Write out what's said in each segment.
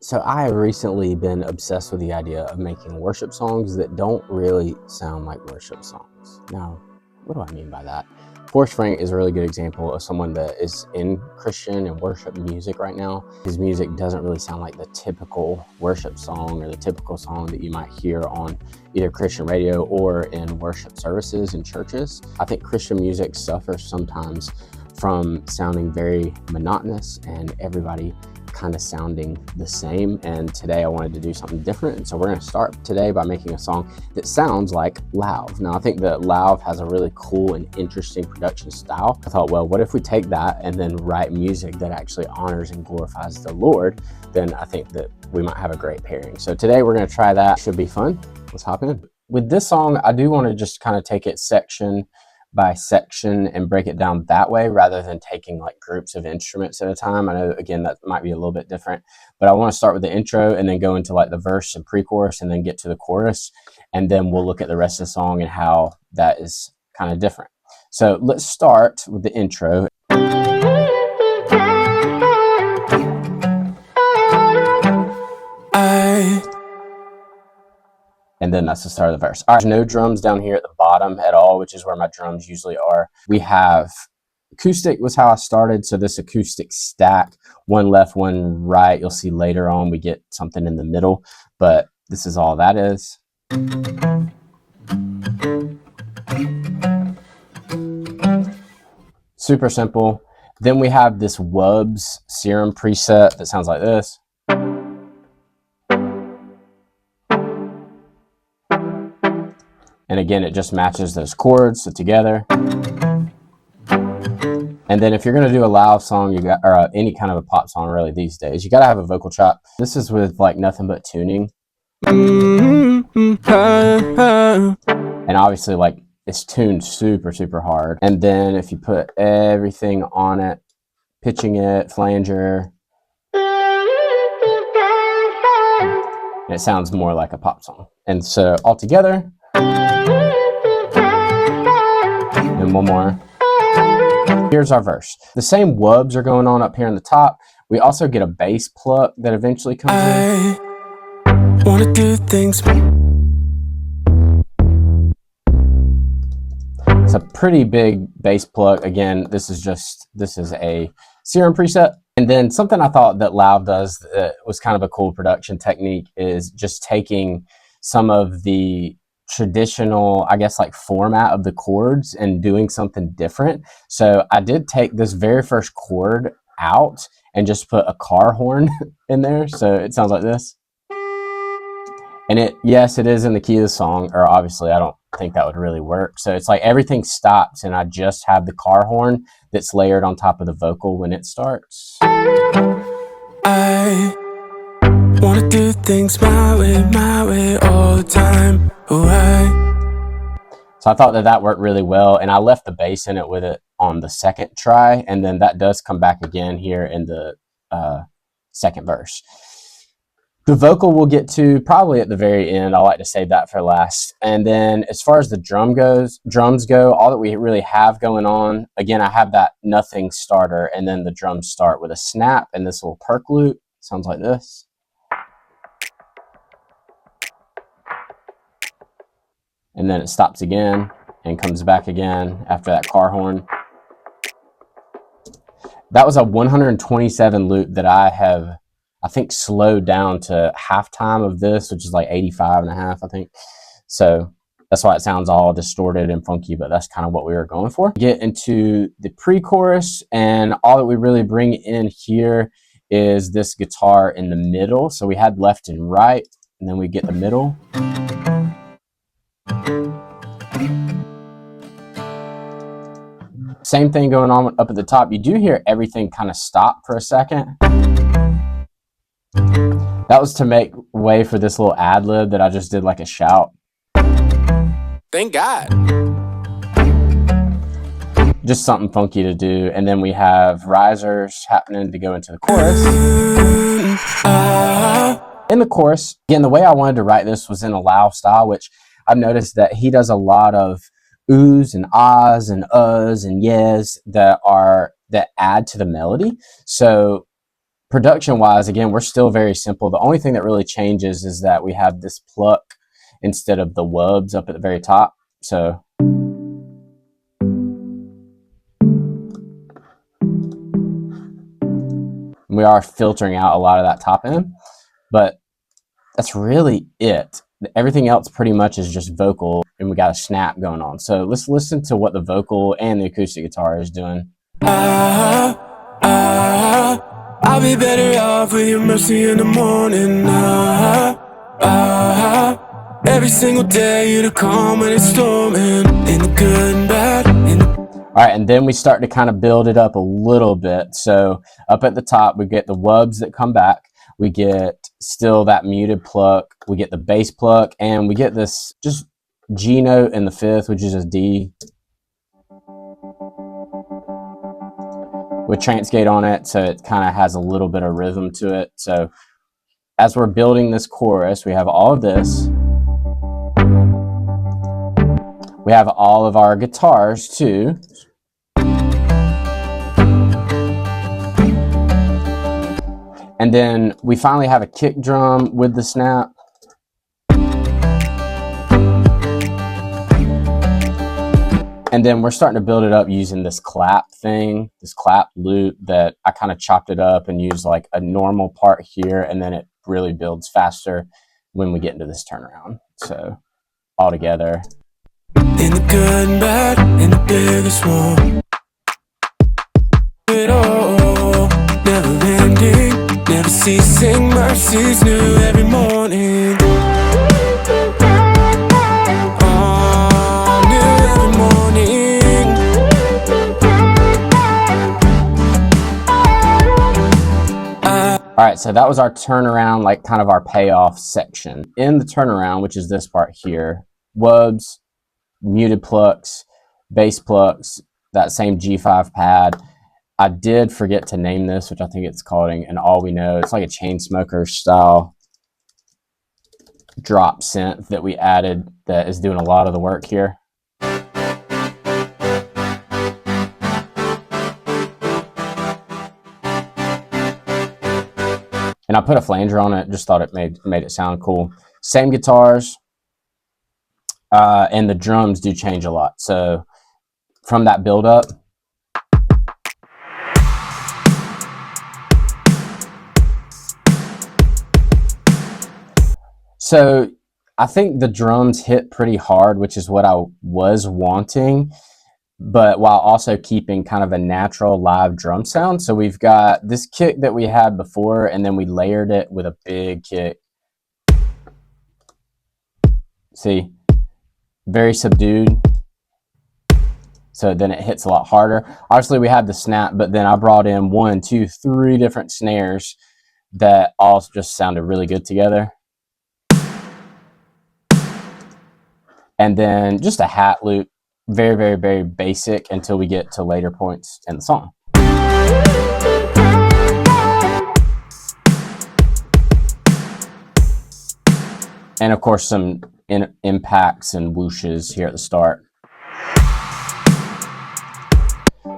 So I have recently been obsessed with the idea of making worship songs that don't really sound like worship songs. Now, what do I mean by that? Forrest Frank is a really good example of someone that is in Christian and worship music right now. His music doesn't really sound like the typical worship song or the typical song that you might hear on either Christian radio or in worship services in churches. I think Christian music suffers sometimes from sounding very monotonous and everybody kind of sounding the same, and today I wanted to do something different, and so we're going to start today by making a song that sounds like Lauv. Now I think that Lauv has a really cool and interesting production style. I thought, well, what if we take that and then write music that actually honors and glorifies the Lord? Then I think that we might have a great pairing. So today we're going to try that. Should be fun. Let's hop in. With this song, I do want to just kind of take it section by section and break it down that way rather than taking like groups of instruments at a time. I know, again, that might be a little bit different, but I want to start with the intro and then go into like the verse and pre-chorus and then get to the chorus, and then we'll look at the rest of the song and how that is kind of different. So let's start with the intro. And then that's the start of the verse. All right, there's no drums down here at the bottom at all, which is where my drums usually are. We have acoustic was how I started. So this acoustic stack, one left, one right. You'll see later on we get something in the middle, but this is all that is. Super simple. Then we have this Wubbs serum preset that sounds like this. And again, it just matches those chords together. And then if you're going to do a Lauv song, you got, or any kind of a pop song really these days, you got to have a vocal chop. This is with like nothing but tuning. And obviously like it's tuned super, super hard. And then if you put everything on it, pitching it, flanger, and it sounds more like a pop song. And so all together, and one more. Here's our verse. The same wubs are going on up here in the top. We also get a bass pluck that eventually comes in. I wanna do things. It's a pretty big bass pluck. Again, this is a serum preset. And then something I thought that Lauv does that was kind of a cool production technique is just taking some of the traditional, I guess, like format of the chords and doing something different. So I did take this very first chord out and just put a car horn in there. So it sounds like this. And yes, it is in the key of the song, or obviously I don't think that would really work. So it's like everything stops and I just have the car horn that's layered on top of the vocal when it starts. I wanna do things my way all the time. So I thought that worked really well, and I left the bass in it with it on the second try, and then that does come back again here in the second verse. The vocal we'll get to probably at the very end. I like to save that for last. And then as far as the drums go, all that we really have going on, again, I have that nothing starter, and then the drums start with a snap and this little perk loop. Sounds like this. And then it stops again and comes back again after that car horn. That was a 127 loop that I think slowed down to halftime of this, which is like 85 and a half, I think. So that's why it sounds all distorted and funky, but that's kind of what we were going for. Get into the pre-chorus, and all that we really bring in here is this guitar in the middle. So we had left and right, and then we get the middle. Same thing going on up at the top. You do hear everything kind of stop for a second. That was to make way for this little ad lib that I just did like a shout. Thank God. Just something funky to do. And then we have risers happening to go into the chorus. In the chorus, again, the way I wanted to write this was in a Lauv style, which I've noticed that he does a lot of oohs and ahs and uhs and yes that add to the melody. So Production wise, again, we're still very simple. The only thing that really changes is that we have this pluck instead of the wubs up at the very top. So we are filtering out a lot of that top end, but that's really it. Everything else pretty much is just vocal, and we got a snap going on. So let's listen to what the vocal and the acoustic guitar is doing. I'll be better off with your mercy in the morning. Every single day you're the calm when it's storming, in the good and bad. All right, and then we start to kind of build it up a little bit. So up at the top, we get the wubs that come back. We get still that muted pluck. We get the bass pluck, and we get this just G note in the fifth, which is a D, with transgate on it, so it kind of has a little bit of rhythm to it. So as we're building this chorus, we have all of this. We have all of our guitars too. And then we finally have a kick drum with the snap. And then we're starting to build it up using this clap thing, this clap loop that I kind of chopped it up and used like a normal part here, and then it really builds faster when we get into this turnaround. So all together. In the good and bad, in the biggest one. It all, never ending, never ceasing, mercies new every morning. All right, so that was our turnaround, like kind of our payoff section. In the turnaround, which is this part here, wubs, muted plucks, bass plucks, that same G5 pad. I did forget to name this, which I think it's called an All We Know. It's like a Chainsmoker style drop synth that we added that is doing a lot of the work here. And I put a flanger on it, just thought it made it sound cool. Same guitars, and the drums do change a lot. So from that build up, so I think the drums hit pretty hard, which is what I was wanting, but while also keeping kind of a natural live drum sound. So we've got this kick that we had before, and then we layered it with a big kick. See, very subdued. So then it hits a lot harder. Obviously we had the snap, but then I brought in 1, 2, 3 different snares that all just sounded really good together. And then just a hat loop. Very, very, very basic until we get to later points in the song. And of course, some impacts and whooshes here at the start.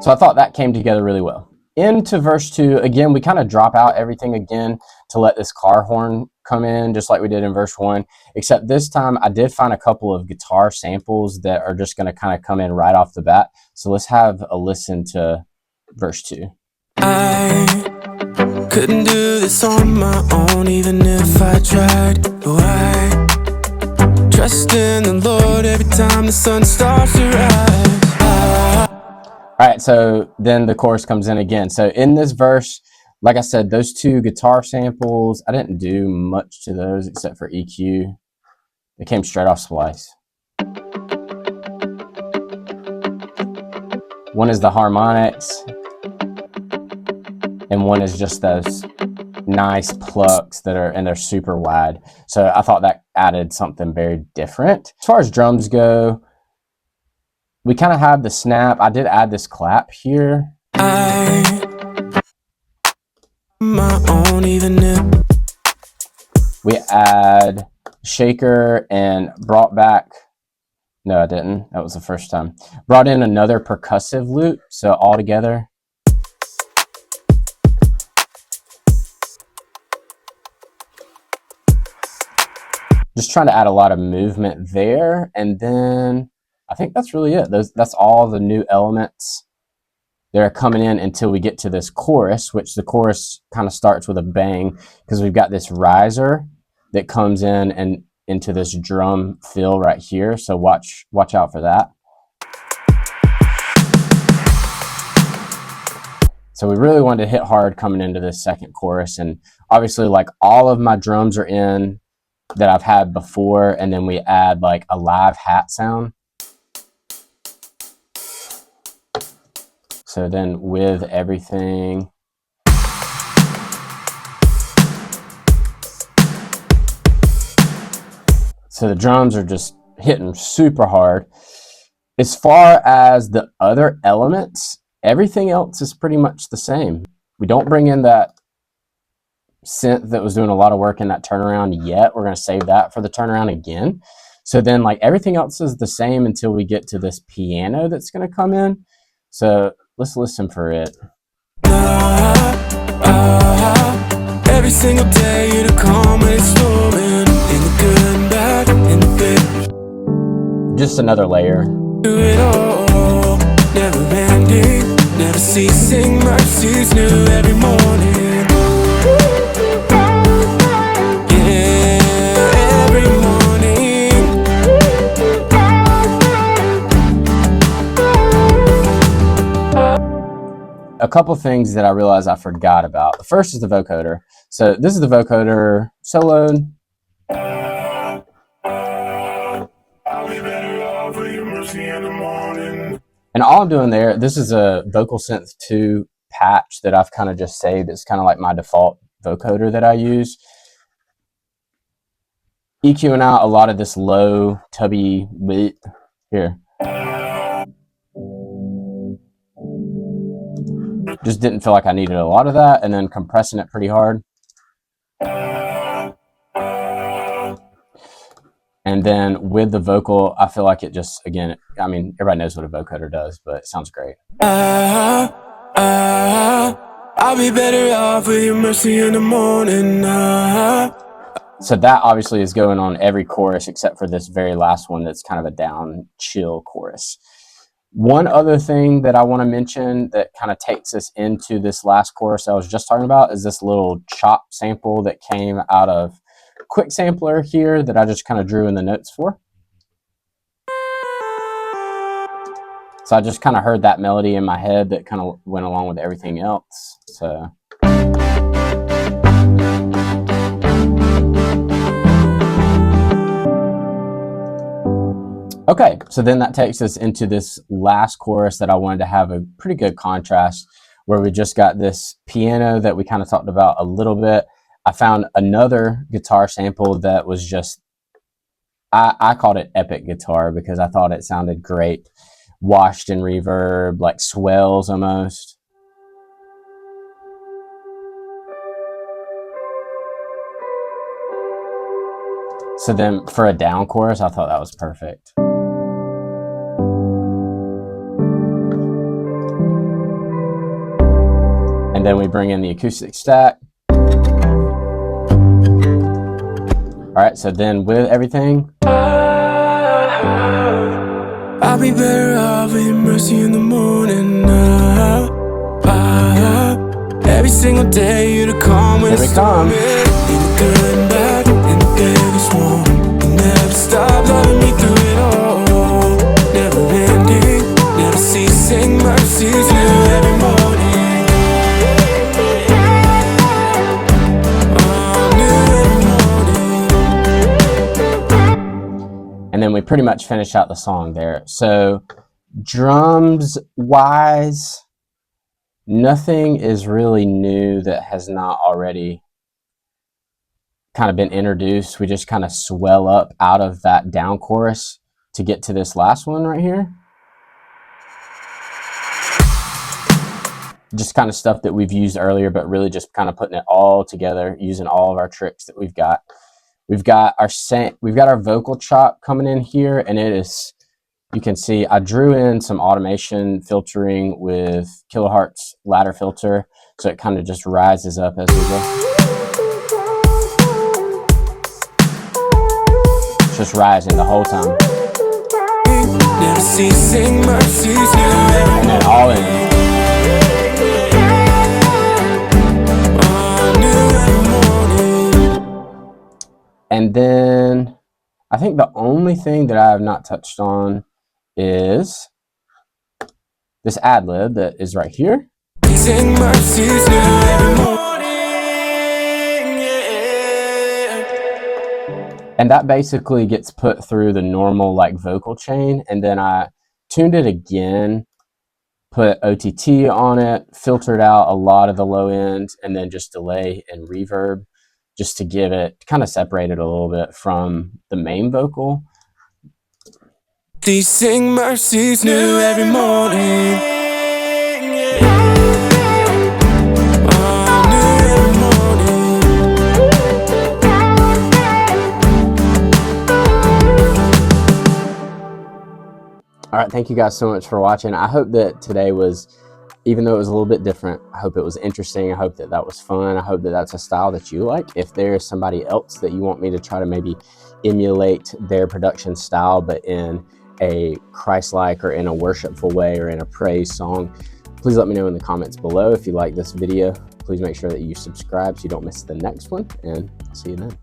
So I thought that came together really well. Into verse 2, again, we kind of drop out everything again to let this car horn come in, just like we did in verse 1, except this time I did find a couple of guitar samples that are just going to kind of come in right off the bat. So let's have a listen to verse 2. I couldn't do this on my own, even if I tried. Oh, I trust in the Lord every time the sun starts to rise. All right, so then the chorus comes in again. So in this verse, like I said, those 2 guitar samples, I didn't do much to those except for EQ. They came straight off Splice. One is the harmonics, and one is just those nice plucks that are, and they're super wide. So I thought that added something very different. As far as drums go, we kind of have the snap. I did add this clap here. My own, even if we add shaker and brought back, no I didn't, that was the first time, brought in another percussive loop, so all together. Just trying to add a lot of movement there. And then I think that's really it. That's all the new elements that are coming in until we get to this chorus, which the chorus kind of starts with a bang because we've got this riser that comes in and into this drum fill right here. So watch out for that. So we really wanted to hit hard coming into this second chorus, and obviously like all of my drums are in that I've had before, and then we add like a live hat sound. So then with everything, so the drums are just hitting super hard. As far as the other elements, everything else is pretty much the same. We don't bring in that synth that was doing a lot of work in that turnaround yet. We're going to save that for the turnaround again. So then like everything else is the same until we get to this piano that's going to come in. So let's listen for it. Every single day you're the calm when it's storming, in the good and bad, in the big. Just another layer. Do it all, never ending, never ceasing, mercies new every morning. Yeah, every morning. A couple things that I realized I forgot about. The first is the vocoder. So this is the vocoder soloed. And all I'm doing there, this is a Vocal Synth 2 patch that I've kind of just saved. It's kind of like my default vocoder that I use. EQing out a lot of this low, tubby beat here. Just didn't feel like I needed a lot of that, and then compressing it pretty hard. And then with the vocal, I feel like it just, again, I mean, everybody knows what a vocoder does, but it sounds great. I'll be better off with your mercy in the morning. So that obviously is going on every chorus except for this very last one that's kind of a down, chill chorus. One other thing that I want to mention that kind of takes us into this last chorus I was just talking about is this little chop sample that came out of Quick Sampler here that I just kind of drew in the notes for. So I just kind of heard that melody in my head that kind of went along with everything else. So okay, so then that takes us into this last chorus that I wanted to have a pretty good contrast, where we just got this piano that we kind of talked about a little bit. I found another guitar sample that was just, I called it epic guitar because I thought it sounded great. Washed in reverb, like swells almost. So then for a down chorus, I thought that was perfect. And then we bring in the acoustic stack. All right, so then with everything, I'll be better off with your mercy in the morning. Every single day you're the calm when it's storming, in the good and bad, in the big and small. You never stop loving me through it all. Never ending, never ceasing, mercies new every morning. And then we pretty much finish out the song there. So drums wise, nothing is really new that has not already kind of been introduced. We just kind of swell up out of that down chorus to get to this last one right here. Just kind of stuff that we've used earlier, but really just kind of putting it all together using all of our tricks that we've got. We've got our vocal chop coming in here, and it is, you can see I drew in some automation filtering with Kilohertz ladder filter, so it kind of just rises up as we go. just rising the whole time. Never ceasing mercies new every And then all in. And then I think the only thing that I have not touched on is this ad lib that is right here. And that basically gets put through the normal like vocal chain, and then I tuned it again, put OTT on it, filtered out a lot of the low end, and then just delay and reverb just to give it, kind of separate it a little bit from the main vocal. These sing mercies new every morning. All right, thank you guys so much for watching. I hope that today was, even though it was a little bit different, I hope it was interesting. I hope that that was fun. I hope that that's a style that you like. If there's somebody else that you want me to try to maybe emulate their production style, but in a Christ-like or in a worshipful way or in a praise song, please let me know in the comments below. If you like this video, please make sure that you subscribe so you don't miss the next one, and see you then.